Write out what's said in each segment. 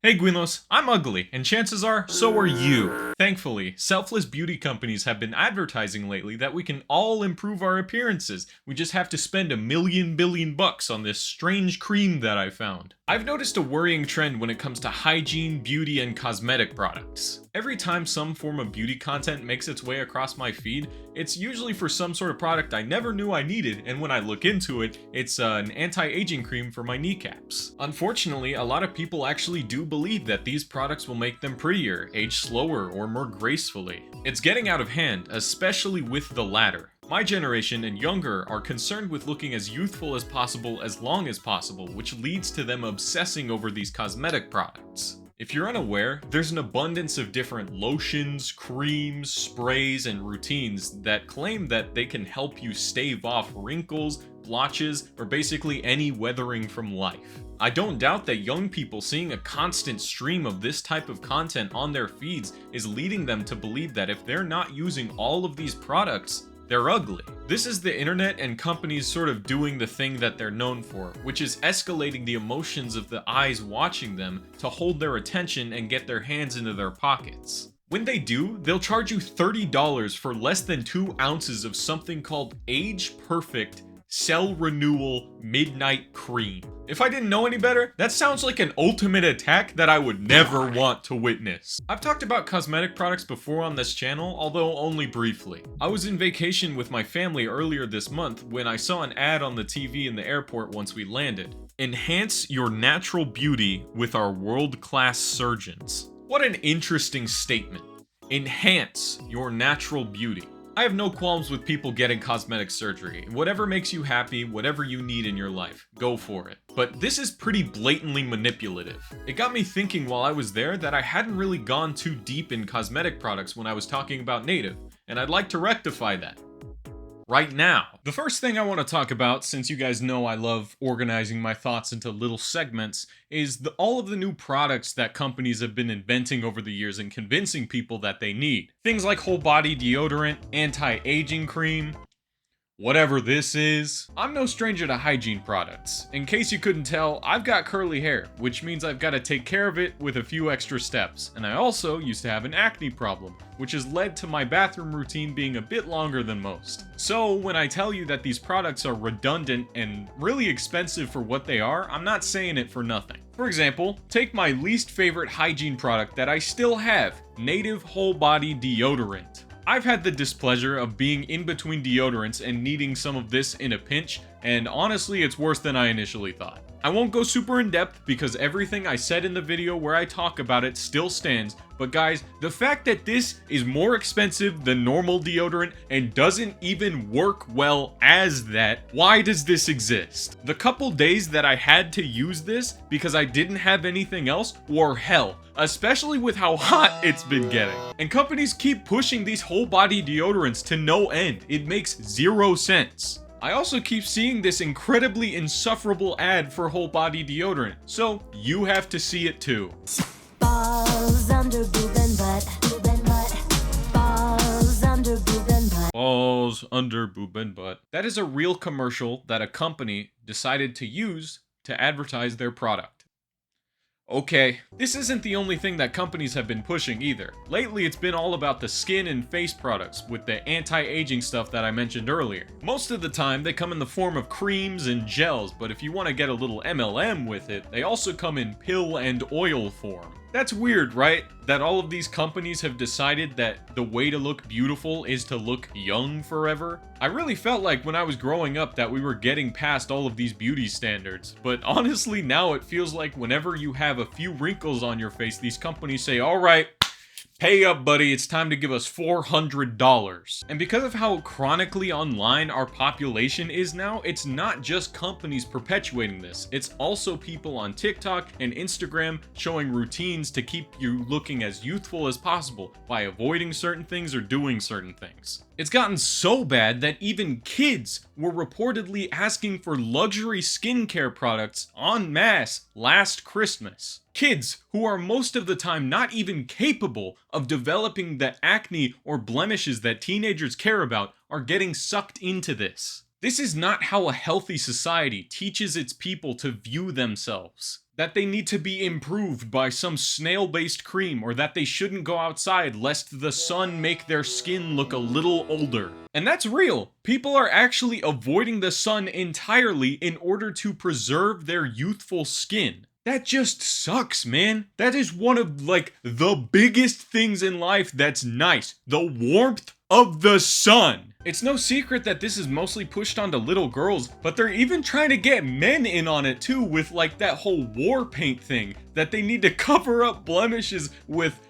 Hey Guinos, I'm ugly, and chances are, so are you. Thankfully, selfless beauty companies have been advertising lately that we can all improve our appearances. We just have to spend $1 million-billion on this strange cream that I found. I've noticed a worrying trend when it comes to hygiene, beauty, and cosmetic products. Every time some form of beauty content makes its way across my feed, it's usually for some sort of product I never knew I needed, and when I look into it, it's an anti-aging cream for my kneecaps. Unfortunately, a lot of people actually do believe that these products will make them prettier, age slower, or more gracefully. It's getting out of hand, especially with the latter. My generation and younger are concerned with looking as youthful as possible as long as possible, which leads to them obsessing over these cosmetic products. If you're unaware, there's an abundance of different lotions, creams, sprays, and routines that claim that they can help you stave off wrinkles, blotches, or basically any weathering from life. I don't doubt that young people seeing a constant stream of this type of content on their feeds is leading them to believe that if they're not using all of these products, they're ugly. This is the internet and companies sort of doing the thing that they're known for, which is escalating the emotions of the eyes watching them to hold their attention and get their hands into their pockets. When they do, they'll charge you $30 for less than 2 ounces of something called Age Perfect Cell Renewal Midnight Cream. If I didn't know any better, that sounds like an ultimate attack that I would never want to witness. I've talked about cosmetic products before on this channel, although only briefly. I was in vacation with my family earlier this month when I saw an ad on the TV in the airport once we landed. Enhance your natural beauty with our world-class surgeons. What an interesting statement. Enhance your natural beauty. I have no qualms with people getting cosmetic surgery. Whatever makes you happy, whatever you need in your life, go for it. But this is pretty blatantly manipulative. It got me thinking while I was there that I hadn't really gone too deep in cosmetic products when I was talking about native, and I'd like to rectify that right now. The first thing I want to talk about, since you guys know I love organizing my thoughts into little segments, is all of the new products that companies have been inventing over the years and convincing people that they need. Things like whole body deodorant, anti-aging cream, whatever this is. I'm no stranger to hygiene products. In case you couldn't tell, I've got curly hair, which means I've got to take care of it with a few extra steps. And I also used to have an acne problem, which has led to my bathroom routine being a bit longer than most. So when I tell you that these products are redundant and really expensive for what they are, I'm not saying it for nothing. For example, take my least favorite hygiene product that I still have, Native Whole Body Deodorant. I've had the displeasure of being in between deodorants and needing some of this in a pinch, and honestly, it's worse than I initially thought. I won't go super in depth because everything I said in the video where I talk about it still stands, but guys, the fact that this is more expensive than normal deodorant and doesn't even work well as that, why does this exist? The couple days that I had to use this because I didn't have anything else were hell, especially with how hot it's been getting. And companies keep pushing these whole body deodorants to no end. It makes 0 sense. I also keep seeing this incredibly insufferable ad for whole body deodorant, so you have to see it too. Balls under boob and butt, boob and butt. Balls under boob and butt. Balls under boob and butt. That is a real commercial that a company decided to use to advertise their product. Okay, this isn't the only thing that companies have been pushing either. Lately, it's been all about the skin and face products with the anti-aging stuff that I mentioned earlier. Most of the time, they come in the form of creams and gels, but if you want to get a little MLM with it, they also come in pill and oil form. That's weird, right? That all of these companies have decided that the way to look beautiful is to look young forever. I really felt like when I was growing up that we were getting past all of these beauty standards, but honestly now it feels like whenever you have a few wrinkles on your face, these companies say, all right, pay up, buddy, it's time to give us $400. And because of how chronically online our population is now, it's not just companies perpetuating this. It's also people on TikTok and Instagram showing routines to keep you looking as youthful as possible by avoiding certain things or doing certain things. It's gotten so bad that even kids were reportedly asking for luxury skincare products en masse last Christmas. Kids who are most of the time not even capable of developing the acne or blemishes that teenagers care about are getting sucked into this. This is not how a healthy society teaches its people to view themselves. that they need to be improved by some snail-based cream, or that they shouldn't go outside lest the sun make their skin look a little older. And that's real. People are actually avoiding the sun entirely in order to preserve their youthful skin. That just sucks, man. That is one of, like, the biggest things in life that's nice. The warmth of the sun. It's no secret that this is mostly pushed onto little girls, but they're even trying to get men in on it too, with like that whole war paint thing, that they need to cover up blemishes with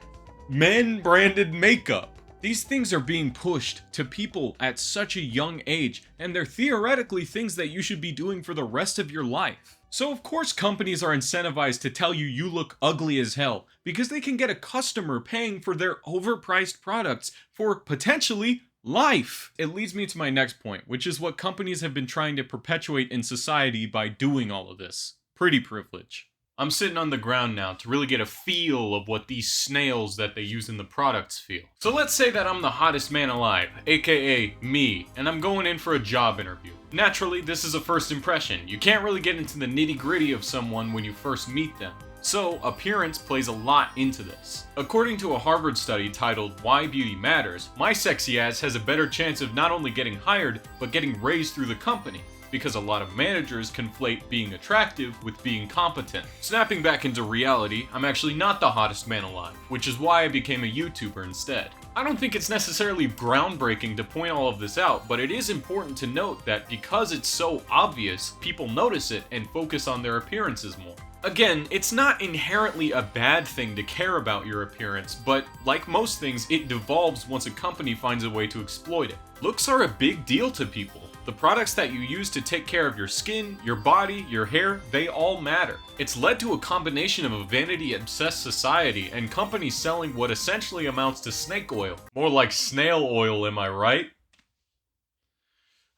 men branded makeup. These things are being pushed to people at such a young age, and they're theoretically things that you should be doing for the rest of your life. So of course companies are incentivized to tell you you look ugly as hell, because they can get a customer paying for their overpriced products for potentially life. It leads me to my next point, which is what companies have been trying to perpetuate in society by doing all of this. Pretty privilege. I'm sitting on the ground now to really get a feel of what these snails that they use in the products feel. So let's say that I'm the hottest man alive, aka me, and I'm going in for a job interview. Naturally, this is a first impression. You can't really get into the nitty-gritty of someone when you first meet them. So, appearance plays a lot into this. According to a Harvard study titled Why Beauty Matters, my sexy ass has a better chance of not only getting hired, but getting raised through the company, because a lot of managers conflate being attractive with being competent. Snapping back into reality, I'm actually not the hottest man alive, which is why I became a YouTuber instead. I don't think it's necessarily groundbreaking to point all of this out, but it is important to note that because it's so obvious, people notice it and focus on their appearances more. Again, it's not inherently a bad thing to care about your appearance, but like most things, it devolves once a company finds a way to exploit it. Looks are a big deal to people. The products that you use to take care of your skin, your body, your hair, they all matter. It's led to a combination of a vanity-obsessed society and companies selling what essentially amounts to snake oil. More like snail oil, am I right?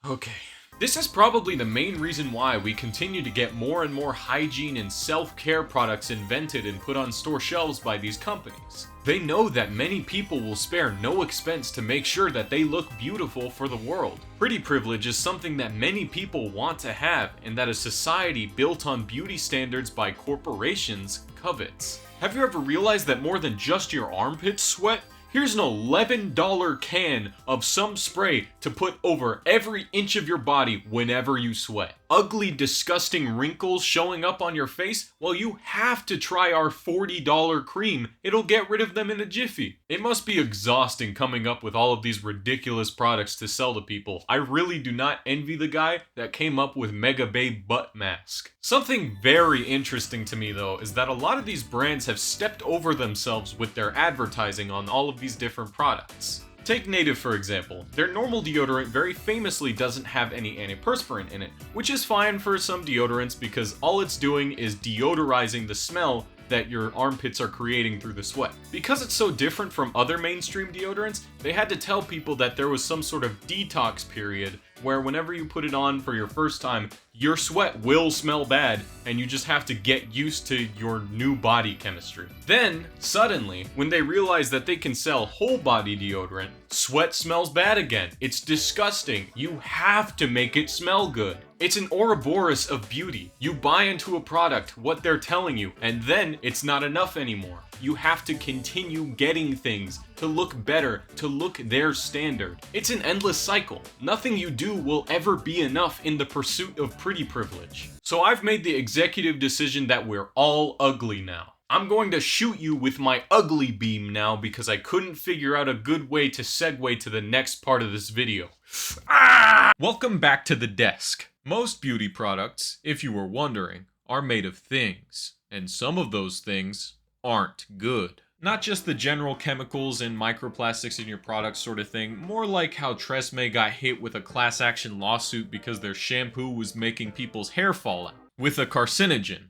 Okay. This is probably the main reason why we continue to get more and more hygiene and self-care products invented and put on store shelves by these companies. They know that many people will spare no expense to make sure that they look beautiful for the world. Pretty privilege is something that many people want to have, and that a society built on beauty standards by corporations covets. Have you ever realized that more than just your armpits sweat? Here's an $11 can of some spray to put over every inch of your body whenever you sweat. Ugly, disgusting wrinkles showing up on your face? Well, you have to try our $40 cream. It'll get rid of them in a jiffy. It must be exhausting coming up with all of these ridiculous products to sell to people. I really do not envy the guy that came up with Mega Bay Butt Mask. Something very interesting to me though is that a lot of these brands have stepped over themselves with their advertising on all of these different products. Take Native for example. Their normal deodorant very famously doesn't have any antiperspirant in it, which is fine for some deodorants because all it's doing is deodorizing the smell that your armpits are creating through the sweat. Because it's so different from other mainstream deodorants, they had to tell people that there was some sort of detox period where whenever you put it on for your first time, your sweat will smell bad and you just have to get used to your new body chemistry. Then, suddenly, when they realize that they can sell whole body deodorant, sweat smells bad again. It's disgusting. You have to make it smell good. It's an Ouroboros of beauty. You buy into a product, what they're telling you, and then it's not enough anymore. You have to continue getting things to look better, to look their standard. It's an endless cycle. Nothing you do will ever be enough in the pursuit of pretty privilege. So I've made the executive decision that we're all ugly now. I'm going to shoot you with my ugly beam now because I couldn't figure out a good way to segue to the next part of this video. Welcome back to the desk. Most beauty products, if you were wondering, are made of things, and some of those things aren't good. Not just the general chemicals and microplastics in your products sort of thing, more like how Tresemme got hit with a class action lawsuit because their shampoo was making people's hair fall out with a carcinogen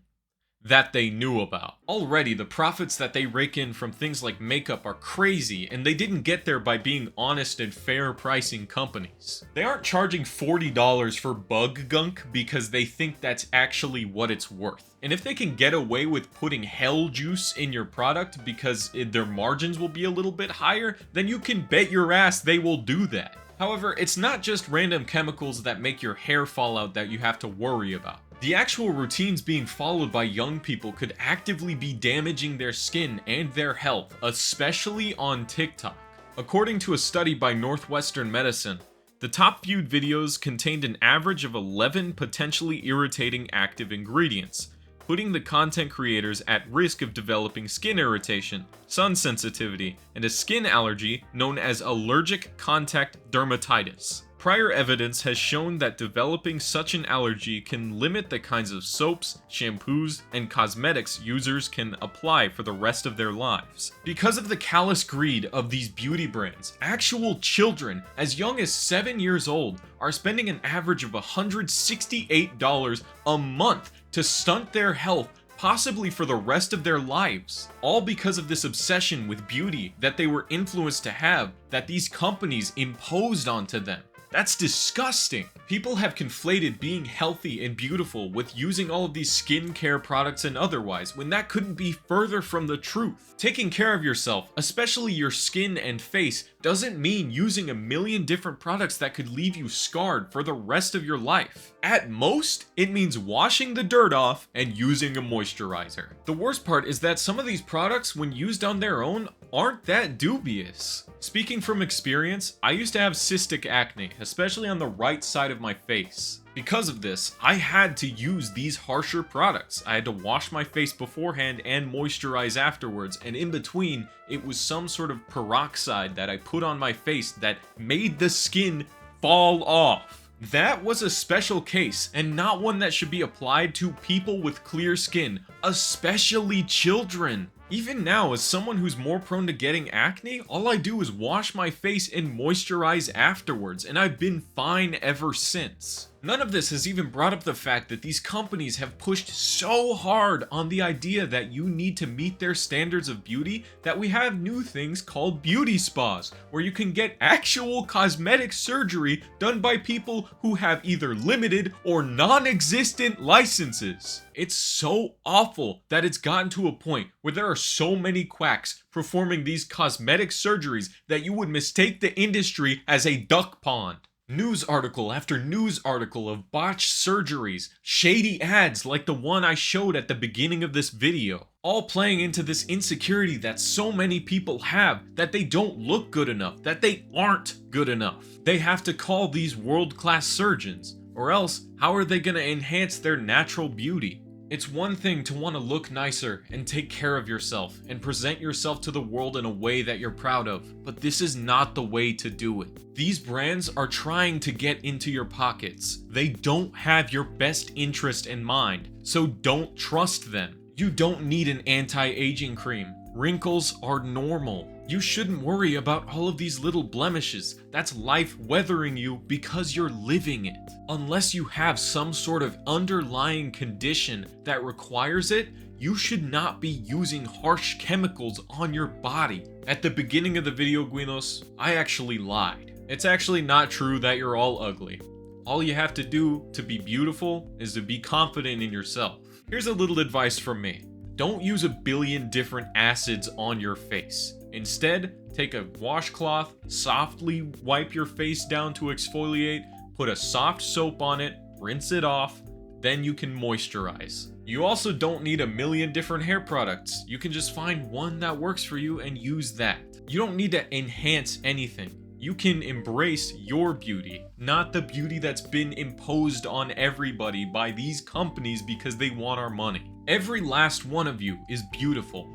that they knew about. Already, the profits that they rake in from things like makeup are crazy, and they didn't get there by being honest and fair pricing companies. They aren't charging $40 for bug gunk because they think that's actually what it's worth. And if they can get away with putting hell juice in your product because their margins will be a little bit higher, then you can bet your ass they will do that. However, it's not just random chemicals that make your hair fall out that you have to worry about. The actual routines being followed by young people could actively be damaging their skin and their health, especially on TikTok. According to a study by Northwestern Medicine, the top viewed videos contained an average of 11 potentially irritating active ingredients, putting the content creators at risk of developing skin irritation, sun sensitivity, and a skin allergy known as allergic contact dermatitis. Prior evidence has shown that developing such an allergy can limit the kinds of soaps, shampoos, and cosmetics users can apply for the rest of their lives. Because of the callous greed of these beauty brands, actual children as young as 7 years old are spending an average of $168 a month to stunt their health, possibly for the rest of their lives. All because of this obsession with beauty that they were influenced to have, that these companies imposed onto them. That's disgusting. People have conflated being healthy and beautiful with using all of these skincare products and otherwise, when that couldn't be further from the truth. Taking care of yourself, especially your skin and face, doesn't mean using a million different products that could leave you scarred for the rest of your life. At most, it means washing the dirt off and using a moisturizer. The worst part is that some of these products, when used on their own, aren't that dubious. Speaking from experience, I used to have cystic acne, especially on the right side of my face. Because of this, I had to use these harsher products. I had to wash my face beforehand and moisturize afterwards, and in between, it was some sort of peroxide that I put on my face that made the skin fall off. That was a special case, and not one that should be applied to people with clear skin, especially children. Even now, as someone who's more prone to getting acne, all I do is wash my face and moisturize afterwards, and I've been fine ever since. None of this has even brought up the fact that these companies have pushed so hard on the idea that you need to meet their standards of beauty that we have new things called beauty spas, where you can get actual cosmetic surgery done by people who have either limited or non-existent licenses. It's so awful that it's gotten to a point where there are so many quacks performing these cosmetic surgeries that you would mistake the industry as a duck pond. News article after news article of botched surgeries, shady ads like the one I showed at the beginning of this video, all playing into this insecurity that so many people have that they don't look good enough, that they aren't good enough. They have to call these world-class surgeons, or else how are they gonna enhance their natural beauty? It's one thing to want to look nicer and take care of yourself and present yourself to the world in a way that you're proud of, but this is not the way to do it. These brands are trying to get into your pockets. They don't have your best interest in mind, so don't trust them. You don't need an anti-aging cream. Wrinkles are normal. You shouldn't worry about all of these little blemishes. That's life weathering you because you're living it. Unless you have some sort of underlying condition that requires it, you should not be using harsh chemicals on your body. At the beginning of the video, Guinos, I actually lied. It's actually not true that you're all ugly. All you have to do to be beautiful is to be confident in yourself. Here's a little advice from me. Don't use a billion different acids on your face. Instead, take a washcloth, softly wipe your face down to exfoliate, put a soft soap on it, rinse it off, then you can moisturize. You also don't need a million different hair products. You can just find one that works for you and use that. You don't need to enhance anything. You can embrace your beauty, not the beauty that's been imposed on everybody by these companies because they want our money. Every last one of you is beautiful,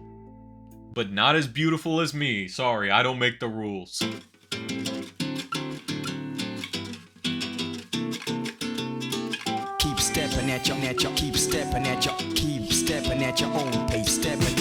but not as beautiful as me. Sorry, I don't make the rules. Keep stepping at your, keep stepping at your own pace, stepping